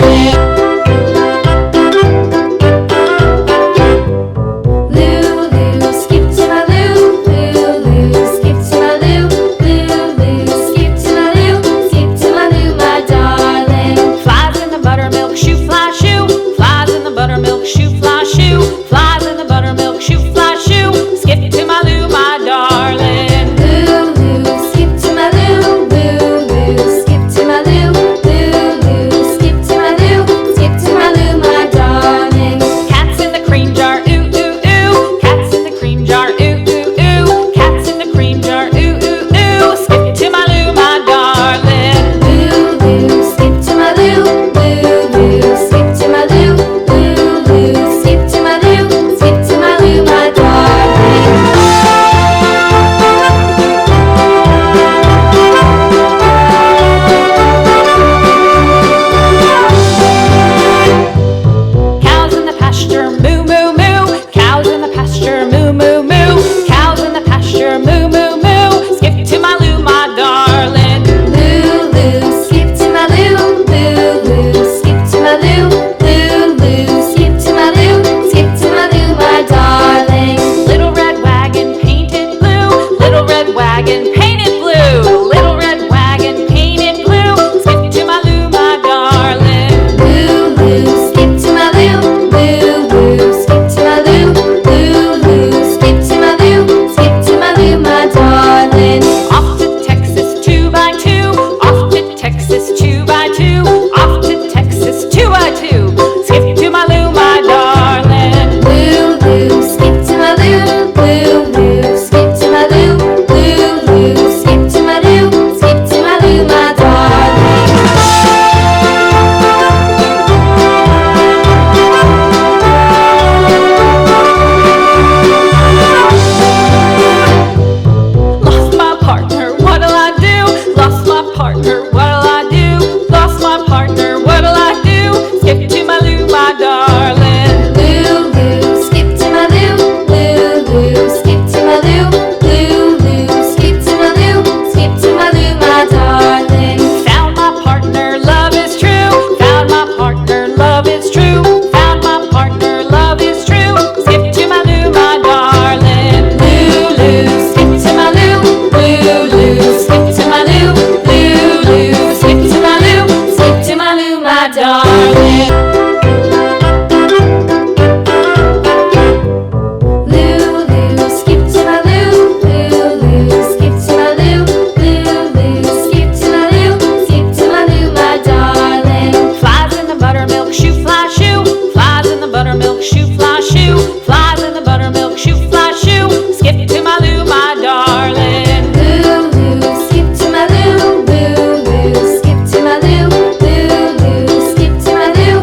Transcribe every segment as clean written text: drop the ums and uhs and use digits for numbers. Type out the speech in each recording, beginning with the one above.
darling. Lulu, skip to my Lou. Lulu, skip to my Lou. Lulu, skip to my Lou. Skip to my Lou, my darling. Flies in the buttermilk shoe, fly shoe. Flies in the buttermilk shoe, fly shoe. Flies in the buttermilk shoe, fly shoe. Skip to my Lou, my darling. Lulu, skip to my Lou. Lulu, skip to my Lou. Lulu, skip to my Lou. Skip to my Lou, my darling. Cats in the cream jar, ooh ooh ooh. Cats in the cream jar, ooh ooh ooh. Cats in the cream jar, ooh ooh ooh. Skip to my Lou, my darling. Lulu, skip to my Lou. Lulu, skip to my Lou. Lulu, skip to my Lou. Skip to my Lou, my darling. Cows in the pasture, moo moo moo. Cows in the pasture, moo moo moo. Cows in the pasture, moo moo moo. Skip to my Lou, my darling. Lulu, skip to my Lou. Lulu, skip to my Lou. Lulu, skip to my Lou. Skip to my Lou, my darling. Little red wagon painted blue. Little red wagon painted blue. Little red wagon painted blue. Skip to my Lou, my darling. Lulu, skip to my Lou. Lulu, skip to my Lou. Lulu, skip to my Lou. Skip to my Lou, my darling. Off to Texas 2x2. Off to Texas 2x2. Off to Texas 2x2. Skip to my Lou, my darling. Lulu, skip to my Lou. Lulu, skip to my Lou. Lulu, skip to my Lou. Skip to my Lou, my darling. Lost my partner, what'll I do? Lost my partner, what'll I do? Lost my partner, what'll I do? Skip to my Lou, my darling. Lulu, skip to my Lou. Lulu, skip to my Lou. Lulu, skip to my Lou. Skip to my Lou, my darling. Found my partner, love is true. Found my partner, love is true. Found my partner, love is true. Skip to my Lou, my darling. Lulu, skip to my Lou. Lulu, skip to my Lou. Lulu, skip to my Lou. Skip to my Lou, my darling. Lulu, skip to my Lou. Lulu, skip to my Lou. Lulu, skip to my Lou. Skip to my Lou, my darling. Flies in the buttermilk shoe, fly shoe. Flies in the buttermilk shoe, fly shoe. Flies in the buttermilk shoe, fly shoe. Skip to my Lou, my darling. Lulu, skip to my Lou. Lulu, skip to my Lou. Lulu, skip to my Lou.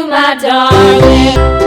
my darling.